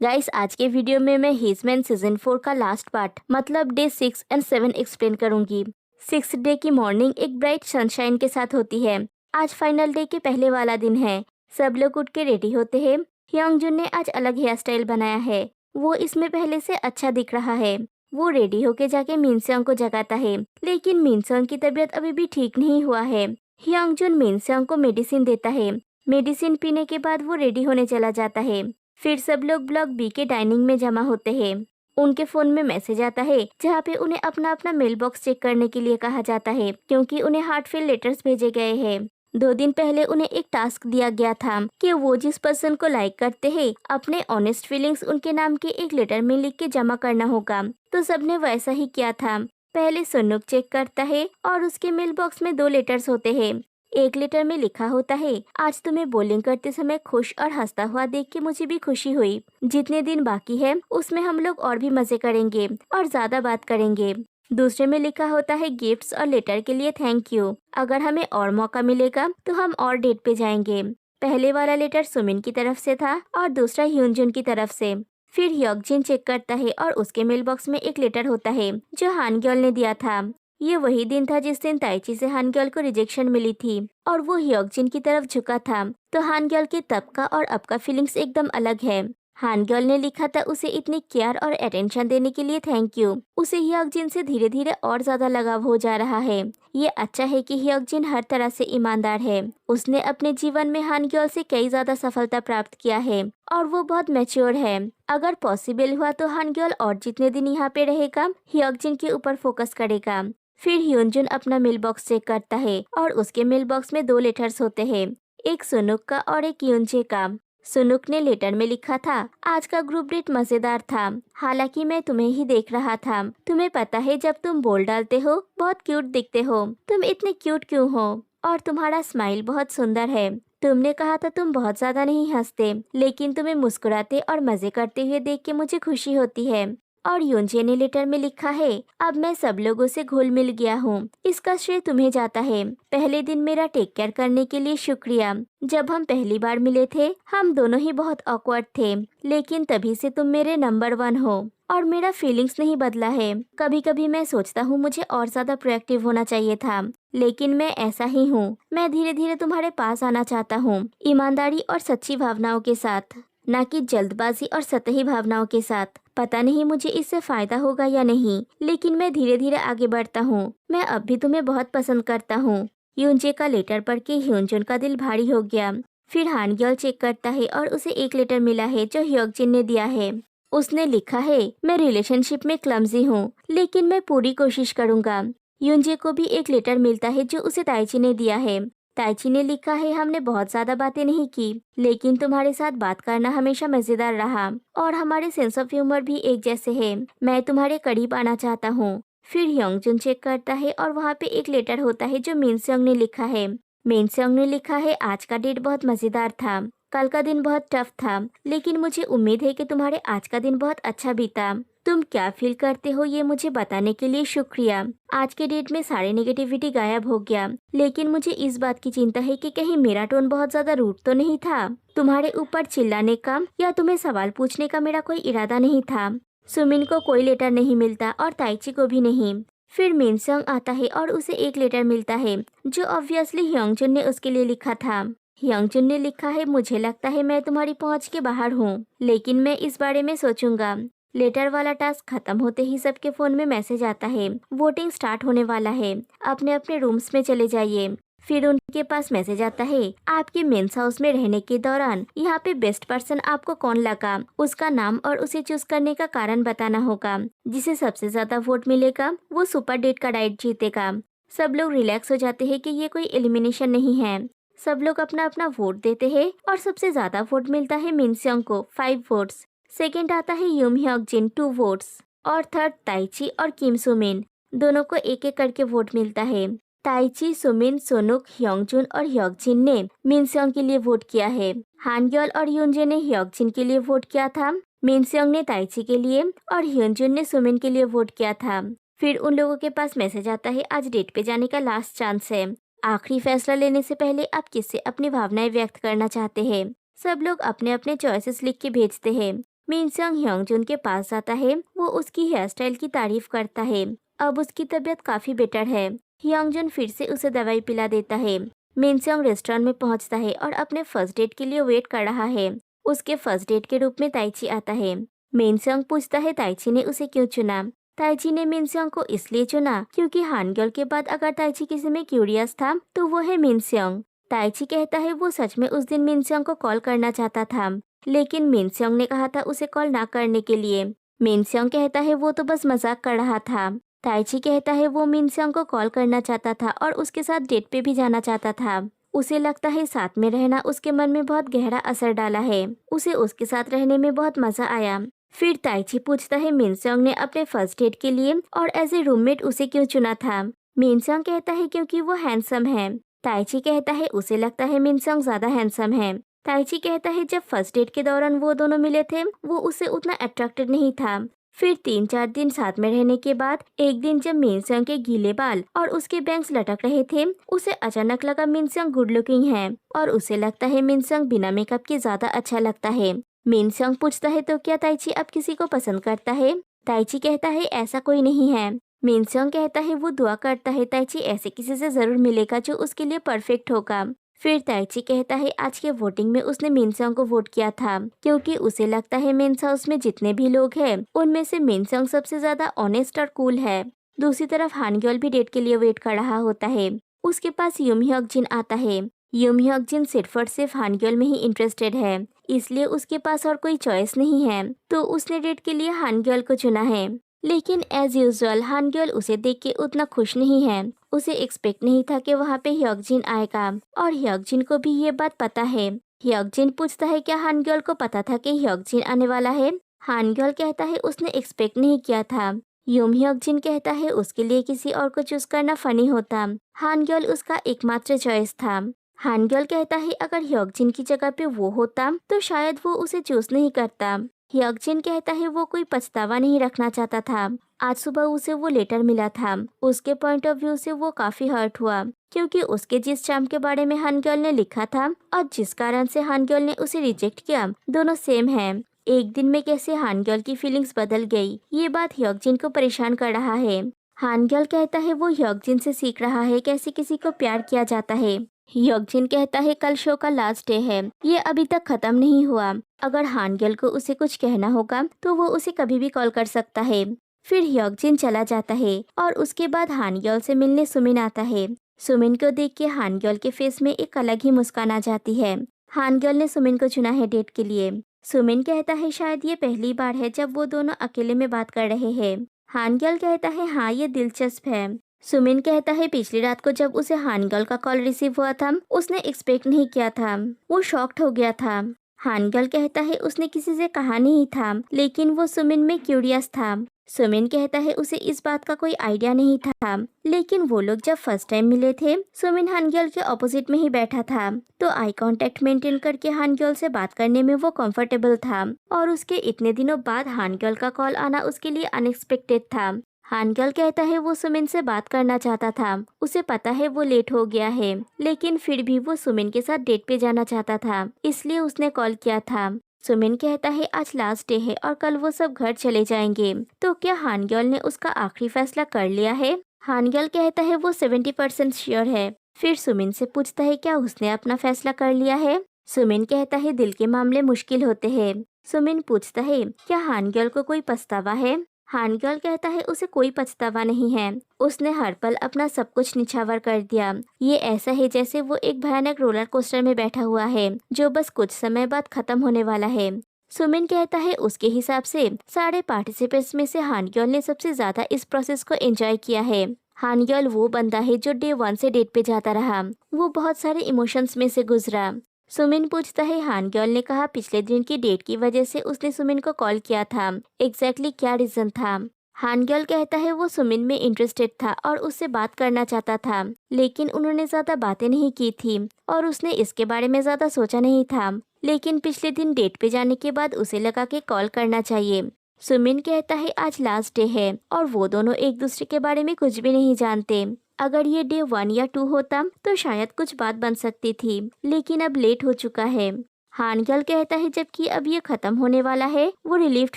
Guys, आज के video में मैं हीजमैन सीजन 4 का लास्ट पार्ट मतलब डे 6 एंड 7 एक्सप्लेन करूंगी। 6th डे की मॉर्निंग एक ब्राइट सनशाइन के साथ होती है। आज फाइनल डे के पहले वाला दिन है। सब लोग उठ के रेडी होते हैं। hyungjoon ने आज अलग हेयर स्टाइल बनाया है। वो इसमें पहले से अच्छा दिख रहा है। वो रेडी होके जाके मिनसेंग को जगाता है, लेकिन मिनसेंग की तबीयत अभी भी ठीक नहीं हुआ है। hyungjoon मिनसेंग को मेडिसिन देता है। मेडिसिन पीने के बाद वो रेडी होने चला जाता है। फिर सब लोग ब्लॉक बी के डाइनिंग में जमा होते हैं। उनके फोन में मैसेज आता है जहाँ पे उन्हें अपना अपना मेल बॉक्स चेक करने के लिए कहा जाता है, क्योंकि उन्हें हार्टफेल लेटर्स भेजे गए हैं। 2 दिन पहले उन्हें एक टास्क दिया गया था कि वो जिस पर्सन को लाइक करते हैं अपने ऑनेस्ट फीलिंग्स उनके नाम के एक लेटर में लिख के जमा करना होगा। तो सबने वैसा ही किया था। पहले सुनुक चेक करता है और उसके मेल बॉक्स में 2 लेटर्स होते हैं। एक लेटर में लिखा होता है, आज तुम्हें बॉलिंग करते समय खुश और हंसता हुआ देख के मुझे भी खुशी हुई। जितने दिन बाकी है उसमें हम लोग और भी मजे करेंगे और ज्यादा बात करेंगे। दूसरे में लिखा होता है, गिफ्ट्स और लेटर के लिए थैंक यू। अगर हमें और मौका मिलेगा तो हम और डेट पे जाएंगे। पहले वाला लेटर सुमिन की तरफ से था और दूसरा ह्यूनजुन की तरफ से। फिर hyokjin चेक करता है और उसके मेल बॉक्स में एक लेटर होता है जो हानग्योल ने दिया था। ये वही दिन था जिस दिन ताइची से हानग्योल को रिजेक्शन मिली थी और वो hyokjin की तरफ झुका था। तो हानग्योल के तब का और अब का फीलिंग्स एकदम अलग है। हानग्योल ने लिखा था, उसे इतनी केयर और अटेंशन देने के लिए थैंक यू। उसे hyokjin से धीरे धीरे और ज्यादा लगाव हो जा रहा है। ये अच्छा है कि hyokjin हर तरह से ईमानदार है। उसने अपने जीवन में हानग्योल से कई ज्यादा सफलता प्राप्त किया है और वो बहुत मैच्योर है। अगर पॉसिबल हुआ तो हानग्योल और जितने दिन यहाँ पे रहेगा hyokjin के ऊपर फोकस करेगा। फिर ह्यूनजुन अपना मेल बॉक्स चेक करता है और उसके मेल बॉक्स में 2 लेटर्स होते हैं, एक सुनुक का और एक यूनजे का। सुनुक ने लेटर में लिखा था, आज का ग्रुप डेट मजेदार था। हालांकि मैं तुम्हें ही देख रहा था। तुम्हें पता है जब तुम बोल डालते हो बहुत क्यूट दिखते हो। तुम इतने क्यूट क्यों हो? और तुम्हारा स्माइल बहुत सुंदर है। तुमने कहा था तुम बहुत ज्यादा नहीं हंसते, लेकिन तुम्हें मुस्कुराते और मजे करते हुए देख के मुझे खुशी होती है। और यूनजे ने लेटर में लिखा है, अब मैं सब लोगों से घुल मिल गया हूँ। इसका श्रेय तुम्हें जाता है। पहले दिन मेरा टेक केयर करने के लिए शुक्रिया। जब हम पहली बार मिले थे हम दोनों ही बहुत ऑकवर्ड थे, लेकिन तभी से तुम मेरे नंबर 1 हो और मेरा फीलिंग्स नहीं बदला है। कभी कभी मैं सोचता हूँ मुझे और ज्यादा प्रोएक्टिव होना चाहिए था, लेकिन मैं ऐसा ही हूँ। मैं धीरे धीरे तुम्हारे पास आना चाहता हूँ, ईमानदारी और सच्ची भावनाओं के साथ, न कि जल्दबाजी और सतही भावनाओं के साथ। पता नहीं मुझे इससे फायदा होगा या नहीं, लेकिन मैं धीरे धीरे आगे बढ़ता हूँ। मैं अब भी तुम्हें बहुत पसंद करता हूँ। यूनजे का लेटर पढ़ के ह्यूनजुन का दिल भारी हो गया। फिर हानग्योल चेक करता है और उसे एक लेटर मिला है जो hyokjin ने दिया है। उसने लिखा है, मैं रिलेशनशिप में क्लमजी हूँ, लेकिन मैं पूरी कोशिश करूंगा। यूनजे को भी एक लेटर मिलता है जो उसे ताइची ने दिया है। ताइची ने लिखा है, हमने बहुत ज्यादा बातें नहीं की, लेकिन तुम्हारे साथ बात करना हमेशा मजेदार रहा और हमारे सेंस ऑफ ह्यूमर भी एक जैसे हैं। मैं तुम्हारे करीब आना चाहता हूँ। फिर hyungjoon चेक करता है और वहाँ पे एक लेटर होता है जो मिनसेंग ने लिखा है। मिनसेंग ने लिखा है, आज का डेट बहुत मजेदार था। कल का दिन बहुत टफ था, लेकिन मुझे उम्मीद है कि तुम्हारे आज का दिन बहुत अच्छा बीता। तुम क्या फील करते हो ये मुझे बताने के लिए शुक्रिया। आज के डेट में सारी नेगेटिविटी गायब हो गया, लेकिन मुझे इस बात की चिंता है कि कहीं मेरा टोन बहुत ज्यादा रूड तो नहीं था। तुम्हारे ऊपर चिल्लाने का या तुम्हें सवाल पूछने का मेरा कोई इरादा नहीं था। सुमिन को कोई लेटर नहीं मिलता और ताइची को भी नहीं। फिर मिनसंग आता है और उसे एक लेटर मिलता है जो ऑब्वियसली hyungjoon ने उसके लिए लिखा था। hyungjoon ने लिखा है, मुझे लगता है मैं तुम्हारी पहुंच के बाहर हूँ, लेकिन मैं इस बारे में सोचूंगा। लेटर वाला टास्क खत्म होते ही सबके फोन में मैसेज आता है, वोटिंग स्टार्ट होने वाला है, अपने अपने रूम्स में चले जाइए। फिर उनके पास मैसेज आता है, आपके मेंस हाउस में रहने के दौरान यहाँ पे बेस्ट पर्सन आपको कौन लगा, उसका नाम और उसे चूज करने का कारण बताना होगा। जिसे सबसे ज्यादा वोट मिलेगा वो सुपर डेट का डाइट जीतेगा। सब लोग रिलैक्स हो जाते हैं कि ये कोई एलिमिनेशन नहीं है। सब लोग अपना अपना वोट देते हैं और सबसे ज्यादा वोट मिलता है मिनसेंग को 5 वोट्स। सेकेंड आता है यूम hyokjin 2 वोट्स और थर्ड ताइची और किम सुमिन, दोनों को एक एक करके वोट मिलता है। ताइची, सुमिन, सोनुक, hyungjoon और hyokjin ने मिनसेंग के लिए वोट किया है। हानग्योल और यूनजे ने hyokjin के लिए वोट किया था। मिनसेंग ने ताइची के लिए और hyunjoon ने सुमिन के लिए वोट किया था। फिर उन लोगों के पास मैसेज आता है, आज डेट पे जाने का लास्ट चांस है। आखिरी फैसला लेने से पहले आप किससे अपनी भावनाएं व्यक्त करना चाहते हैं? सब लोग अपने अपने चॉइसेस लिख के भेजते हैं। मिनसंग ह्योंगजुन के पास जाता है। वो उसकी हेयर स्टाइल की तारीफ करता है। अब उसकी तबीयत काफी बेटर है। ह्योंगजुन फिर से उसे दवाई पिला देता है। मिनसंग रेस्टोरेंट में पहुंचता है और अपने फर्स्ट डेट के लिए वेट कर रहा है। उसके फर्स्ट डेट के रूप में ताइची आता है। मिनसंग पूछता है ताइची ने उसे क्यों चुना। ताइची ने मिनसंग को इसलिए चुना क्योंकि हानगल के बाद अगर ताइची किसी में क्यूरियस था तो वो है मिनसंग। ताइची कहता है वो सच में उस दिन मिनसंग को कॉल करना चाहता था, लेकिन मिनसंग ने कहा था उसे कॉल ना करने के लिए। मिनसंग कहता है वो तो बस मजाक कर रहा था। ताइची कहता है वो मिनसंग को कॉल करना चाहता था और उसके साथ डेट पे भी जाना चाहता था। उसे लगता है साथ में रहना उसके मन में बहुत गहरा असर डाला है। उसे उसके साथ रहने में बहुत मजा आया। फिर ताइची पूछता है मिनसंग ने अपने फर्स्ट डेट के लिए और एज ए रूममेट उसे क्यों चुना था। मिनसंग कहता है क्योंकि वो हैंडसम है। ताइची कहता है उसे लगता है मिनसंग ज्यादा हैंडसम है। ताइची कहता है जब फर्स्ट डेट के दौरान वो दोनों मिले थे वो उसे उतना अट्रैक्टेड नहीं था। फिर 3-4 दिन साथ में रहने के बाद एक दिन जब मिनसंग के गीले बाल और उसके बैंग्स लटक रहे थे, उसे अचानक लगा मिनसंग गुड लुकिंग है और उसे लगता है मिनसंग बिना मेकअप के ज्यादा अच्छा लगता है। मिनसंग पूछता है तो क्या ताइची अब किसी को पसंद करता है। ताइची कहता है ऐसा कोई नहीं है। मिनसंग कहता है वो दुआ करता है ताइची ऐसे किसी से जरूर मिलेगा जो उसके लिए परफेक्ट होगा। फिर ताइची कहता है आज के वोटिंग में उसने मिनसंग को वोट किया था क्योंकि उसे लगता है मेंस हाउस में जितने भी लोग हैं उनमें से मिनसंग सबसे ज्यादा ऑनेस्ट और कूल है। दूसरी तरफ हानग्योल भी डेट के लिए वेट कर रहा होता है। उसके पास यूम ह्योक जिन आता है। यूम ह्योक जिन सिर्फ हानग्योल में ही इंटरेस्टेड है, इसलिए उसके पास और कोई चॉइस नहीं है, तो उसने डेट के लिए हानग्योल को चुना है। लेकिन एज यूजुअल हानग्योल उसे देख के उतना खुश नहीं है। उसे एक्सपेक्ट नहीं था कि वहाँ पे ह्योकजिन आएगा और ह्योकजिन को भी ये बात पता है। ह्योकजिन पूछता है क्या हानग्योल को पता था कि ह्योकजिन आने वाला है। हानग्योल कहता है उसने एक्सपेक्ट नहीं किया था। यूम ह्योकजिन कहता है उसके लिए किसी और को चूज करना फनी होता। हानग्योल उसका एकमात्र चॉइस था। हानग्योल कहता है अगर ह्योकजिन की जगह पे वो होता तो शायद वो उसे चूज नहीं करता। ह्योकजिन कहता है वो कोई पछतावा नहीं रखना चाहता था। आज सुबह उसे वो लेटर मिला था। उसके पॉइंट ऑफ व्यू से वो काफी हर्ट हुआ क्योंकि उसके जिस चार्म के बारे में हानग्योल ने लिखा था और जिस कारण से हानग्योल ने उसे रिजेक्ट किया दोनों सेम है। एक दिन में कैसे हानग्योल की फीलिंग्स बदल गई, ये बात ह्योकजिन को परेशान कर रहा है। हानग्योल कहता है वो ह्योकजिन से सीख रहा है कैसे किसी को प्यार किया जाता है। ह्योकजिन कहता है कल शो का लास्ट डे है, ये अभी तक खत्म नहीं हुआ। अगर हानग्योल को उसे कुछ कहना होगा तो वो उसे कभी भी कॉल कर सकता है। फिर ह्योकजिन चला जाता है और उसके बाद हानग्योल से मिलने सुमिन आता है। सुमिन को देख के हानग्योल के फेस में एक अलग ही मुस्कान आ जाती है। हानग्योल ने सुमिन को चुना है डेट के लिए। सुमिन कहता है शायद ये पहली बार है जब वो दोनों अकेले में बात कर रहे हैं। हानग्योल कहता है हाँ ये दिलचस्प है। सुमिन कहता है पिछली रात को जब उसे हानग्योल का कॉल रिसीव हुआ था उसने एक्सपेक्ट नहीं किया था, वो शॉक्ड हो गया था। हानग्योल कहता है उसने किसी से कहा नहीं था लेकिन वो सुमिन में क्यूरियस था। सुमिन कहता है उसे इस बात का कोई आइडिया नहीं था, लेकिन वो लोग जब फर्स्ट टाइम मिले थे सुमिन हानग्योल के ऑपोजिट में ही बैठा था, तो आई कांटेक्ट मेंटेन करके हानग्योल से बात करने में वो कंफर्टेबल था और उसके इतने दिनों बाद हानग्योल का कॉल आना उसके लिए अनएक्सपेक्टेड था। हानग्योल कहता है वो सुमिन से बात करना चाहता था, उसे पता है वो लेट हो गया है, लेकिन फिर भी वो सुमिन के साथ डेट पे जाना चाहता था, इसलिए उसने कॉल किया था। सुमिन कहता है आज लास्ट डे है और कल वो सब घर चले जाएंगे, तो क्या हानग्योल ने उसका आखिरी फैसला कर लिया है। हानग्योल कहता है वो 70% श्योर है। फिर सुमिन से पूछता है क्या उसने अपना फैसला कर लिया है। सुमिन कहता है दिल के मामले मुश्किल होते हैं। सुमिन पूछता है क्या हानग्योल को कोई पछतावा है। हानग्योल कहता है उसे कोई पछतावा नहीं है, उसने हर पल अपना सब कुछ निछावर कर दिया। ये ऐसा है जैसे वो एक भयानक रोलर कोस्टर में बैठा हुआ है जो बस कुछ समय बाद खत्म होने वाला है। सुमिन कहता है उसके हिसाब से सारे पार्टिसिपेंट्स में से हानग्योल ने सबसे ज्यादा इस प्रोसेस को एंजॉय किया है। हानग्योल वो बंदा है जो डे 1 से डेट पे जाता रहा, वो बहुत सारे इमोशंस में से गुजरा। सुमिन पूछता है हानग्योल ने कहा पिछले दिन की डेट की वजह से उसने सुमिन को कॉल किया था, एग्जैक्टली क्या रीजन था। हानग्योल कहता है वो सुमिन में इंटरेस्टेड था और उससे बात करना चाहता था, लेकिन उन्होंने ज्यादा बातें नहीं की थी और उसने इसके बारे में ज्यादा सोचा नहीं था, लेकिन पिछले दिन डेट पे जाने के बाद उसे लगा कि कॉल करना चाहिए। सुमिन कहता है आज लास्ट डे है और वो दोनों एक दूसरे के बारे में कुछ भी नहीं जानते। अगर ये डे 1 या 2 होता तो शायद कुछ बात बन सकती थी, लेकिन अब लेट हो चुका है। हानगल कहता है जबकि अब ये खत्म होने वाला है वो रिलीफ्ड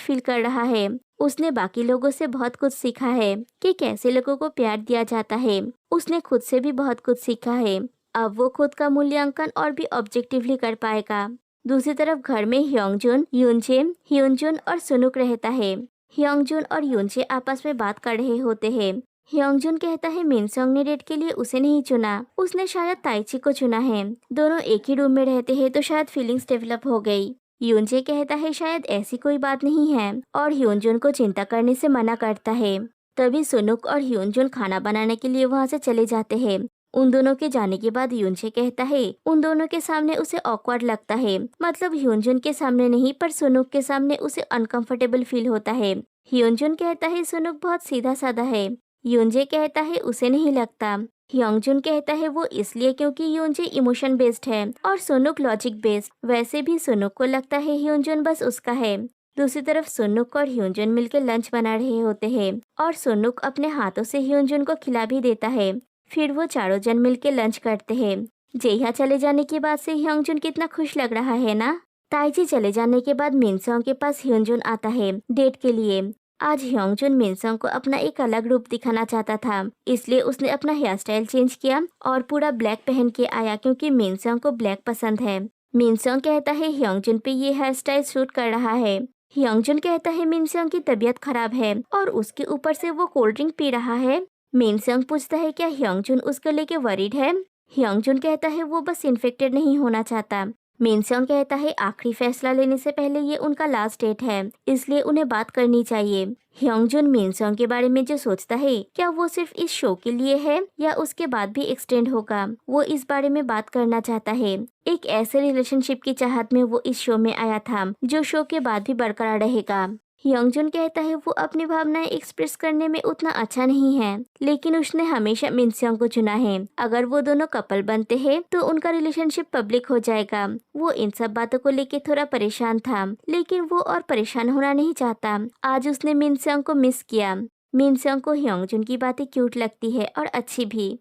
फील कर रहा है। उसने बाकी लोगों से बहुत कुछ सीखा है कि कैसे लोगों को प्यार दिया जाता है। उसने खुद से भी बहुत कुछ सीखा है। अब वो खुद का मूल्यांकन और भी ऑब्जेक्टिवली कर पाएगा। दूसरी तरफ घर में ह्योंगजुन, यूनजे, ह्योंजुन और सुनुक रहता है। ह्योंगजुन और यूनजे आपस में बात कर रहे होते हैं। ह्योंगजुन कहता है मिनसोंग ने डेट के लिए उसे नहीं चुना, उसने शायद ताइची को चुना है। दोनों एक ही रूम में रहते हैं तो शायद फीलिंग्स डेवलप हो गई। यूनजे कहता है शायद ऐसी कोई बात नहीं है और ह्योंजुन को चिंता करने से मना करता है। तभी सुनुक और ह्योंजुन खाना बनाने के लिए वहाँ से चले जाते हैं। उन दोनों के जाने के बाद यूनजे कहता है उन दोनों के सामने उसे ऑकवर्ड लगता है, मतलब ह्योंजुन के सामने नहीं पर सुनुक के सामने उसे अनकंफर्टेबल फील होता है। ह्योंजुन कहता है सुनुक बहुत सीधा साधा है। यूनजे कहता है उसे नहीं लगता। ह्योंगजुन कहता है वो इसलिए क्योंकि यूनजे इमोशन बेस्ड है और सुनुक लॉजिक बेस्ड। वैसे भी सुनुक को लगता है ह्योंजुन बस उसका है। दूसरी तरफ सुनुक और ह्योंजुन मिलकर लंच बना रहे होते हैं और सुनुक अपने हाथों से ह्योंजुन को खिला भी देता है। फिर वो चारों जन मिलकर लंच करते हैं। जेहा चले जाने के बाद से ह्योंगजुन कितना खुश लग रहा है ना। ताइची चले जाने के बाद मिनसोंग के पास ह्योंजुन आता है डेट के लिए। आज ह्योंगजुन मिनसोंग को अपना एक अलग रूप दिखाना चाहता था, इसलिए उसने अपना हेयर स्टाइल चेंज किया और पूरा ब्लैक पहन के आया क्योंकि मिनसोंग को ब्लैक पसंद है। मिनसोंग कहता है ह्योंगजुन पे ये हेयर स्टाइल सूट कर रहा है। ह्योंगजुन कहता है मिनसोंग की तबीयत खराब है और उसके ऊपर से वो कोल्ड ड्रिंक पी रहा है। मिनसोंग पूछता है क्या ह्योंगजुन उसको लेके वरीड है। ह्योंगजुन कहता है वो बस इन्फेक्टेड नहीं होना चाहता। मिनसोंग कहता है आखिरी फैसला लेने से पहले ये उनका लास्ट डेट है, इसलिए उन्हें बात करनी चाहिए। ह्योंगजुन मिनसोंग के बारे में जो सोचता है क्या वो सिर्फ इस शो के लिए है या उसके बाद भी एक्सटेंड होगा, वो इस बारे में बात करना चाहता है। एक ऐसे रिलेशनशिप की चाहत में वो इस शो में आया था जो शो के बाद भी बरकरार रहेगा। ह्योंगजुन कहता है वो अपनी भावनाएं एक्सप्रेस करने में उतना अच्छा नहीं है, लेकिन उसने हमेशा मिनसोंग को चुना है। अगर वो दोनों कपल बनते हैं तो उनका रिलेशनशिप पब्लिक हो जाएगा। वो इन सब बातों को लेके थोड़ा परेशान था, लेकिन वो और परेशान होना नहीं चाहता। आज उसने मिनसोंग को मिस किया। मिनसोंग को ह्योंगजुन की बातें क्यूट लगती है और अच्छी भी।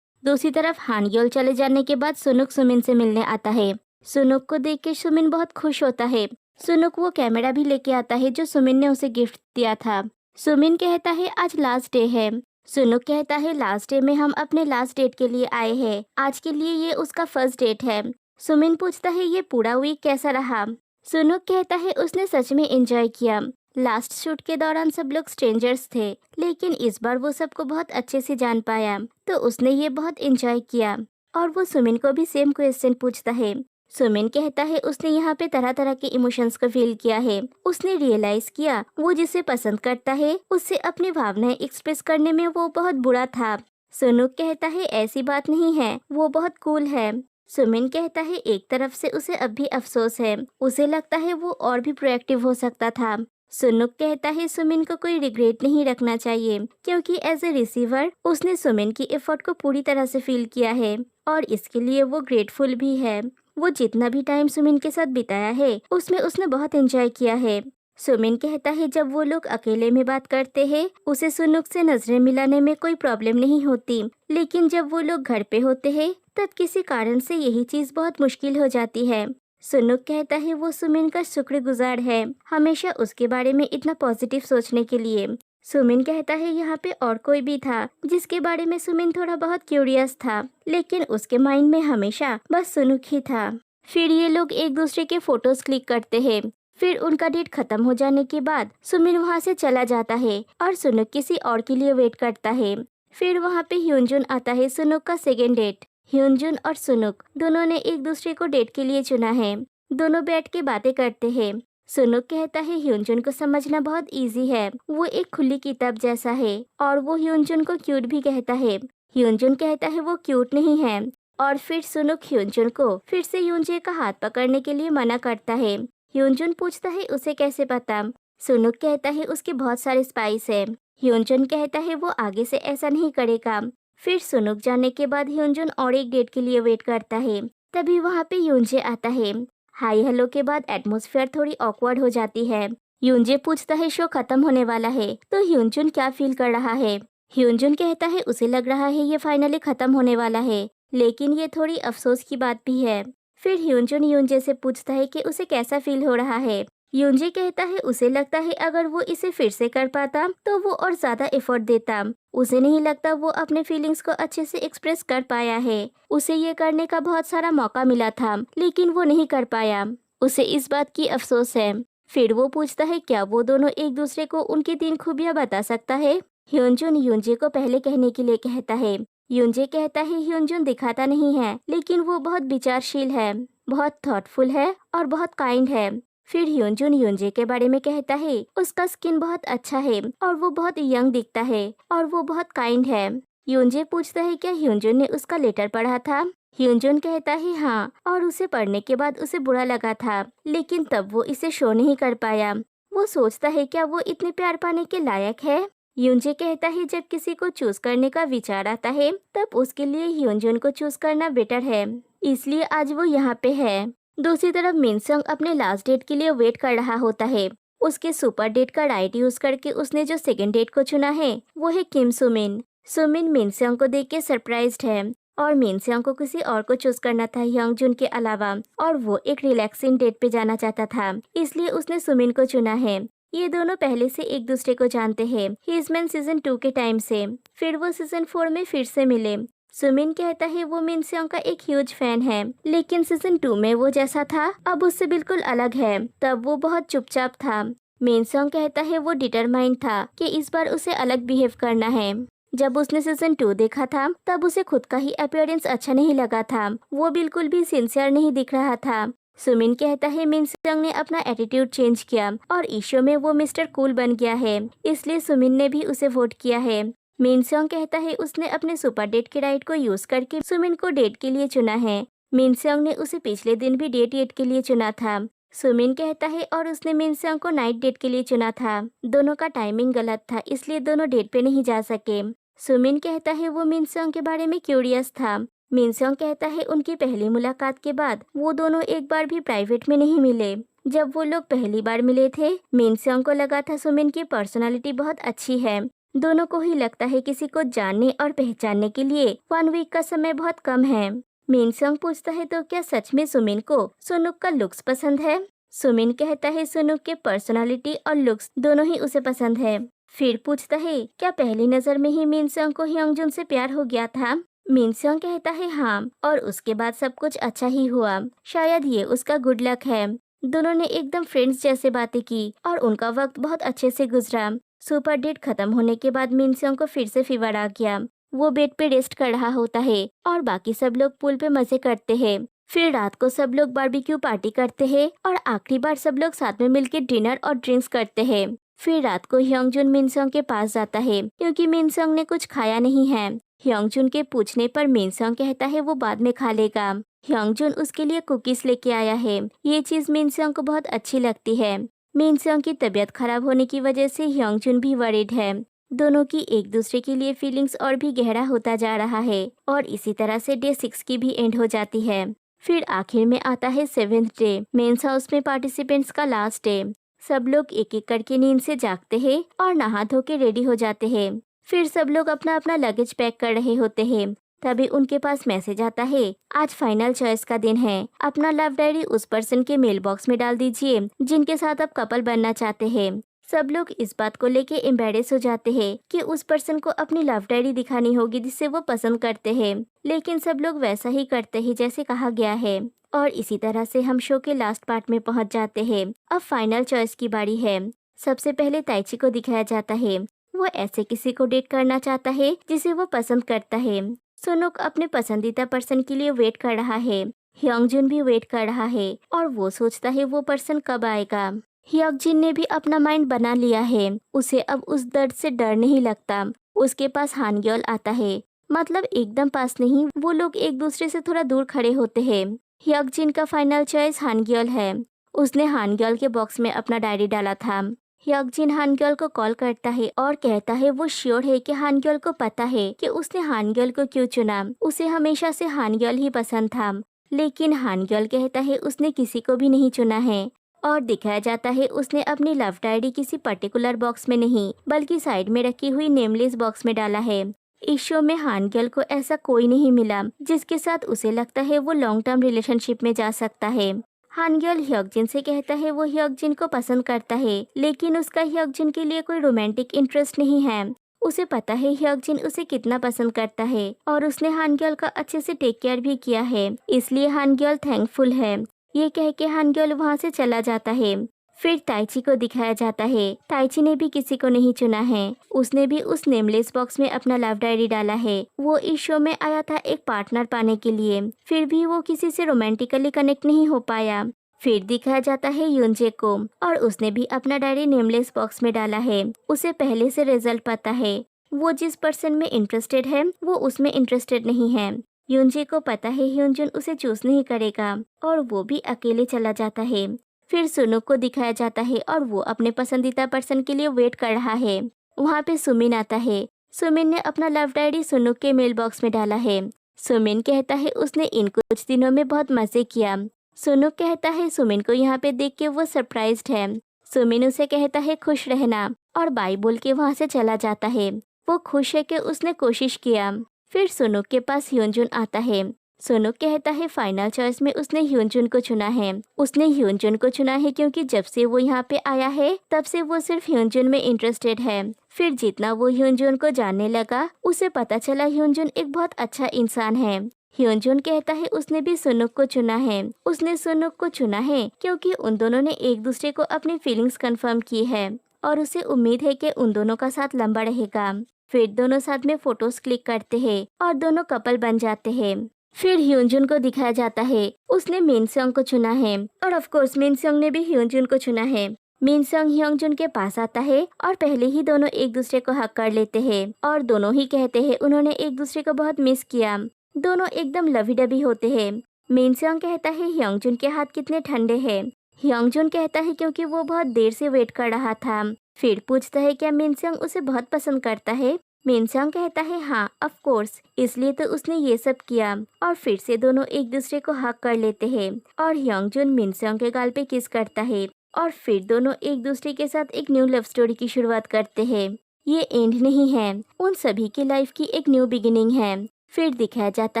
दूसरी तरफ हानग्योल चले जाने के बाद सुनुक सुमिन से मिलने आता है। सुनुक को देख के सुमिन बहुत खुश होता है। सुनुक वो कैमरा भी लेके आता है जो सुमिन ने उसे गिफ्ट दिया था। सुमिन कहता है आज लास्ट डे है। सुनुक कहता है लास्ट डे में हम अपने लास्ट डेट के लिए आए हैं, आज के लिए ये उसका फर्स्ट डेट है। सुमिन पूछता है ये पूरा वीक कैसा रहा। सुनुक कहता है उसने सच में एंजॉय किया। लास्ट शूट के दौरान सब लोग स्ट्रेंजर्स थे, लेकिन इस बार वो सबको बहुत अच्छे से जान पाया, तो उसने ये बहुत एंजॉय किया। और वो सुमिन को भी सेम क्वेश्चन पूछता है। सुमिन कहता है उसने यहाँ पे तरह तरह के इमोशंस को फील किया है। उसने रियलाइज किया वो जिसे पसंद करता है उससे अपनी भावनाएं एक्सप्रेस करने में वो बहुत बुरा था। सुनुक कहता है ऐसी बात नहीं है, वो बहुत कूल है। सुमिन कहता है एक तरफ से उसे अब भी अफसोस है, उसे लगता है वो और भी प्रोएक्टिव हो सकता था। सुनुक कहता है सुमिन को कोई रिग्रेट नहीं रखना चाहिए क्योंकि एज ए रिसीवर उसने सुमिन की एफर्ट को पूरी तरह से फील किया है और इसके लिए वो ग्रेटफुल भी है। वो जितना भी टाइम सुमिन के साथ बिताया है उसमें उसने बहुत एंजॉय किया है। सुमिन कहता है जब वो लोग अकेले में बात करते हैं उसे सुनुक से नजरें मिलाने में कोई प्रॉब्लम नहीं होती, लेकिन जब वो लोग घर पे होते हैं तब किसी कारण से यही चीज बहुत मुश्किल हो जाती है। सुनुक कहता है वो सुमिन का शुक्रगुजार है हमेशा उसके बारे में इतना पॉजिटिव सोचने के लिए। सुमिन कहता है यहाँ पे और कोई भी था जिसके बारे में सुमिन थोड़ा बहुत क्यूरियस था, लेकिन उसके माइंड में हमेशा बस सुनुक ही था। फिर ये लोग एक दूसरे के फोटोज क्लिक करते हैं। फिर उनका डेट खत्म हो जाने के बाद सुमिन वहाँ से चला जाता है और सुनुक किसी और के लिए वेट करता है। फिर वहाँ पे ह्योंजुन आता है, सुनुक का सेकेंड डेट। ह्योंजुन और सुनुक दोनों ने एक दूसरे को डेट के लिए चुना है। दोनों बैठ के बातें करते हैं। सुनुक कहता है ह्योंजुन को समझना बहुत इजी है, वो एक खुली किताब जैसा है और वो ह्योंजुन को क्यूट भी कहता है। ह्योंजुन कहता है वो क्यूट नहीं है और फिर सुनुक ह्योंजुन को फिर से ह्योंजे का हाथ पकड़ने के लिए मना करता है। ह्योंजुन पूछता है उसे कैसे पता। सुनुक कहता है उसके बहुत सारे स्पाइस है। ह्योंजुन कहता है वो आगे से ऐसा नहीं करेगा। फिर सुनुक जाने के बाद ह्योंजुन और एक डेट के लिए वेट करता है। तभी वहाँ पे ह्योंजे आता है। हाई हेलो के बाद एटमॉस्फेयर थोड़ी ऑकवर्ड हो जाती है। ह्योंजे पूछता है शो खत्म होने वाला है तो ह्योंजुन क्या फील कर रहा है। ह्योंजुन कहता है उसे लग रहा है ये फाइनली खत्म होने वाला है, लेकिन ये थोड़ी अफसोस की बात भी है। फिर ह्यूनजुन यूनजे से पूछता है कि उसे कैसा फील हो रहा है। यूनजे कहता है उसे लगता है अगर वो इसे फिर से कर पाता तो वो और ज्यादा एफर्ट देता। उसे नहीं लगता वो अपने फीलिंग्स को अच्छे से एक्सप्रेस कर पाया है। उसे ये करने का बहुत सारा मौका मिला था लेकिन वो नहीं कर पाया। उसे इस बात की अफसोस है। फिर वो पूछता है क्या वो दोनों एक दूसरे को उनकी 3 खूबियां बता सकता है। ह्यूनजुन यूनजे को पहले कहने के लिए कहता है। यूनजे कहता है ह्यूनजुन दिखाता नहीं है लेकिन वो बहुत विचारशील है, बहुत थॉटफुल है और बहुत काइंड है। फिर ह्यूनजुन यूनजे के बारे में कहता है उसका स्किन बहुत अच्छा है और वो बहुत यंग दिखता है और वो बहुत काइंड है। यूनजे पूछता है क्या ह्यूनजुन ने उसका लेटर पढ़ा था। ह्यूनजुन कहता है हाँ, और उसे पढ़ने के बाद उसे बुरा लगा था लेकिन तब वो इसे शो नहीं कर पाया। वो सोचता है क्या वो इतने प्यार पाने के लायक है। यूनजे कहता है जब किसी को चूज करने का विचार आता है तब उसके लिए ह्यूनजुन को चूज करना बेटर है, इसलिए आज वो यहाँ पे है। दूसरी तरफ मिनसंग अपने लास्ट डेट के लिए वेट कर रहा होता है। उसके सुपर डेट का राइट यूज करके उसने जो सेकंड डेट को चुना है वो है किम सुमिन। सुमिन मिनसंग को देख के सरप्राइज्ड है और मिनसंग को किसी और को चूज करना था यंगजुन के अलावा, और वो एक रिलैक्सिंग डेट पे जाना चाहता था, इसलिए उसने सुमिन को चुना है। ये दोनों पहले से एक दूसरे को जानते हैं हिजमैन सीजन 2 के टाइम से। फिर वो सीजन 4 में फिर से मिले। सुमिन कहता है वो मिनसंग का एक ह्यूज फैन है लेकिन सीजन 2 में वो जैसा था अब उससे बिल्कुल अलग है, तब वो बहुत चुपचाप था। मिनसंग कहता है वो डिटरमाइंड था कि इस बार उसे अलग बिहेव करना है। जब उसने सीजन 2 देखा था तब उसे खुद का ही अपीयरेंस अच्छा नहीं लगा था, वो बिल्कुल भी सिंसियर नहीं दिख रहा था। सुमिन कहता है मिनसंग ने अपना एटीट्यूड चेंज किया और इशू में वो मिस्टर कूल बन गया है, इसलिए सुमिन ने भी उसे वोट किया है। मिनसंग कहता है उसने अपने सुपर डेट के राइट को यूज करके सुमिन को डेट के लिए चुना है। मिनसंग ने उसे पिछले दिन भी डेट के लिए चुना था। सुमिन कहता है और उसने मिनसंग को नाइट डेट के लिए चुना था। दोनों का टाइमिंग गलत था इसलिए दोनों डेट पे नहीं जा सके। सुमिन कहता है वो मिनसंग के बारे में क्यूरियस था। मिनसंग कहता है उनकी पहली मुलाकात के बाद वो दोनों एक बार भी प्राइवेट में नहीं मिले। जब वो लोग पहली बार मिले थे मिनसंग को लगा था सुमिन की पर्सनालिटी बहुत अच्छी है। दोनों को ही लगता है किसी को जानने और पहचानने के लिए 1 वीक का समय बहुत कम है। मिनसंग पूछता है तो क्या सच में सुमिन को सुनुक का लुक्स पसंद है। सुमिन कहता है सुनुक के पर्सनालिटी और लुक्स दोनों ही उसे पसंद है। फिर पूछता है क्या पहली नजर में ही मिनसंग को ह्योंगजुन से प्यार हो गया था। मिनसंग कहता है हाँ, और उसके बाद सब कुछ अच्छा ही हुआ, शायद ये उसका गुड लक है। दोनों ने एकदम फ्रेंड्स जैसे बातें की और उनका वक्त बहुत अच्छे से गुजरा। सुपर डेट खत्म होने के बाद मिनसंग को फिर से फीवर आ गया। वो बेड पे रेस्ट कर रहा होता है और बाकी सब लोग पूल पे मजे करते हैं। फिर रात को सब लोग बारबेक्यू पार्टी करते हैं और आखिरी बार सब लोग साथ में मिलकर डिनर और ड्रिंक्स करते हैं। फिर रात को ह्योंगजुन मिनसंग के पास जाता है क्योंकि मिनसंग ने कुछ खाया नहीं है। ह्योंगजुन के पूछने पर मिनसंग कहता है वो बाद में खा लेगा। ह्योंगजुन उसके लिए कुकीज लेके आया है। ये चीज मिनसंग को बहुत अच्छी लगती है। मिनसंग की तबीयत खराब होने की वजह से ह्योंगजुन भी वरीड है। दोनों की एक दूसरे के लिए फीलिंग्स और भी गहरा होता जा रहा है और इसी तरह से डे 6 की भी एंड हो जाती है। फिर आखिर में आता है 7th डे, मेंस हाउस में पार्टिसिपेंट्स का लास्ट डे। सब लोग एक एक करके नींद से जागते हैं और नहा धो के रेडी हो जाते हैं। फिर सब लोग अपना अपना लगेज पैक कर रहे होते हैं। तभी उनके पास मैसेज आता है आज फाइनल चॉइस का दिन है, अपना लव डायरी उस पर्सन के मेल बॉक्स में डाल दीजिए जिनके साथ आप कपल बनना चाहते हैं। सब लोग इस बात को लेके एम्बेरेस हो जाते हैं कि उस पर्सन को अपनी लव डायरी दिखानी होगी जिसे वो पसंद करते हैं, लेकिन सब लोग वैसा ही करते हैं जैसे कहा गया है। और इसी तरह से हम शो के लास्ट पार्ट में पहुंच जाते हैं। अब फाइनल चॉइस की बारी है। सबसे पहले ताइची को दिखाया जाता है। वो ऐसे किसी को डेट करना चाहता है जिसे वो पसंद करता है। सुनुक अपने पसंदीदा पर्सन के लिए वेट कर रहा है। ह्योंगजुन भी वेट कर रहा है और वो सोचता है वो पर्सन कब आएगा। ह्योंगजिन ने भी अपना माइंड बना लिया है। उसे अब उस दर्द से डर नहीं लगता। उसके पास हानग्योल आता है, मतलब एकदम पास नहीं, वो लोग एक दूसरे से थोड़ा दूर खड़े होते हैं। ह्योंगजिन का फाइनल चॉइस हानग्योल है। उसने हानग्योल के बॉक्स में अपना डायरी डाला था। ह्योंगजिन हानग्योल को कॉल करता है और कहता है वो श्योर है कि हानग्योल को पता है कि उसने हानग्योल को क्यों चुना। उसे हमेशा से हानग्योल ही पसंद था, लेकिन हानग्योल कहता है उसने किसी को भी नहीं चुना है। और दिखाया जाता है उसने अपनी लव डायरी किसी पर्टिकुलर बॉक्स में नहीं बल्कि साइड में रखी हुई नेमलेस बॉक्स में डाला है। इस शो में हानग्यल को ऐसा कोई नहीं मिला जिसके साथ उसे लगता है वो लॉन्ग टर्म रिलेशनशिप में जा सकता है। हानग्यल ह्योकजिन से कहता है वो ह्योकजिन को पसंद करता है, लेकिन उसका ह्योकजिन के लिए कोई रोमांटिक इंटरेस्ट नहीं है। उसे पता है ह्योकजिन उसे कितना पसंद करता है और उसने हानग्यल का अच्छे से टेक केयर भी किया है, इसलिए हानग्यल थैंकफुल है। ये कह के हानग्यल वहाँ से चला जाता है। फिर ताइची को दिखाया जाता है। ताइची ने भी किसी को नहीं चुना है, उसने भी उस नेमलेस बॉक्स में अपना लव डायरी डाला है। वो इस शो में आया था एक पार्टनर पाने के लिए, फिर भी वो किसी से रोमांटिकली कनेक्ट नहीं हो पाया। फिर दिखाया जाता है यूनजे को, और उसने भी अपना डायरी नेमलेस बॉक्स में डाला है। उसे पहले से रिजल्ट पता है, वो जिस पर्सन में इंटरेस्टेड है वो उसमें इंटरेस्टेड नहीं है। यूनजे को पता है ह्योनजुन उसे चूज नहीं करेगा और वो भी अकेले चला जाता है। फिर सुनुक को दिखाया जाता है और वो अपने पसंदीदा पर्सन के लिए वेट कर रहा है। वहाँ पे सुमिन आता है। सुमिन ने अपना लव डायरी सुनुक के मेल बॉक्स में डाला है। सुमिन कहता है उसने इन कुछ दिनों में बहुत मजे किया। सुनुक कहता है सुमिन को यहाँ पे देख के वो सरप्राइज्ड है। सुमिन उसे कहता है खुश रहना और बाय बोल के वहाँ से चला जाता है। वो खुश है कि उसने कोशिश किया। फिर सुनुक के पास ह्योनजुन आता है। सुनुक कहता है फाइनल चॉइस में उसने ह्योनजुन को चुना है। उसने ह्योनजुन को चुना है क्योंकि जब से वो यहाँ पे आया है तब से वो सिर्फ ह्योनजुन में इंटरेस्टेड है। फिर जितना वो ह्योनजुन को जानने लगा उसे पता चला ह्योनजुन एक बहुत अच्छा इंसान है। ह्योनजुन कहता है उसने भी सुनुक को चुना है। उसने सुनुक को चुना है क्योंकि उन दोनों ने एक दूसरे को अपनी फीलिंग्स कंफर्म की है और उसे उम्मीद है कि उन दोनों का साथ लंबा रहेगा। फिर दोनों साथ में फोटोज क्लिक करते हैं और दोनों कपल बन जाते हैं। फिर ह्योनजुन को दिखाया जाता है, उसने मिनसंग को चुना है और ऑफ कोर्स मिनसंग ने भी ह्योनजुन को चुना है। मिनसंग ह्योनजुन के पास आता है और पहले ही दोनों एक दूसरे को हक कर लेते हैं और दोनों ही कहते हैं उन्होंने एक दूसरे को बहुत मिस किया। दोनों एकदम लवी डबी होते हैं। मिनसंग कहता है ह्योनजुन के हाथ कितने ठंडे हैं। ह्योनजुन कहता है क्योंकि वो बहुत देर से वेट कर रहा था। फिर पूछता है क्या मिनसंग उसे बहुत पसंद करता है। मिनसंग कहता है हाँ ऑफ कोर्स, इसलिए तो उसने ये सब किया। और फिर से दोनों एक दूसरे को हक कर लेते हैं और ह्योनजुन मिनसंग के गाल पे किस करता है और फिर दोनों एक दूसरे के साथ एक न्यू लव स्टोरी की शुरुआत करते हैं। ये एंड नहीं है, उन सभी की लाइफ की एक न्यू बिगिनिंग है। फिर दिखाया जाता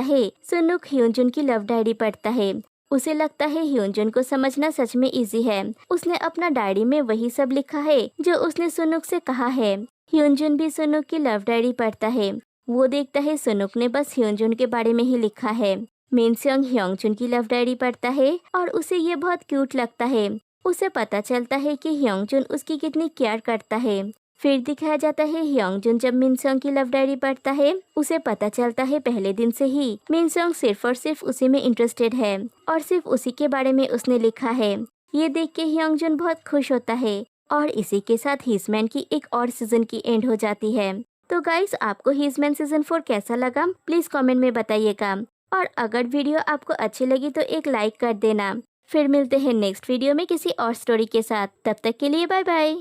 है सुनुक ह्योनजुन की लव डायरी पढ़ता है। उसे लगता है ह्योनजुन को समझना सच में इजी है। उसने अपना डायरी में वही सब लिखा है जो उसने सुनुक से कहा है। ह्योनजुन भी सुनुक की लव डायरी पढ़ता है। वो देखता है सुनुक ने बस ह्योनजुन के बारे में ही लिखा है। मिनसंग ह्योनजुन की लव डायरी पढ़ता है और उसे ये बहुत क्यूट लगता है। उसे पता चलता है कि ह्योनजुन उसकी कितनी केयर करता है। फिर दिखाया जाता है ह्योनजुन जब मिनसंग की लव डायरी पढ़ता है उसे पता चलता है पहले दिन से ही मिनसंग सिर्फ और सिर्फ उसी में इंटरेस्टेड है और सिर्फ उसी के बारे में उसने लिखा है। ये देख के ह्योनजुन बहुत खुश होता है और इसी के साथ हिजमैन की एक और सीजन की एंड हो जाती है। तो गाइस आपको हिजमैन सीजन 4 कैसा लगा प्लीज कमेंट में बताइएगा और अगर वीडियो आपको अच्छी लगी तो एक लाइक कर देना। फिर मिलते हैं नेक्स्ट वीडियो में किसी और स्टोरी के साथ, तब तक के लिए बाय बाय।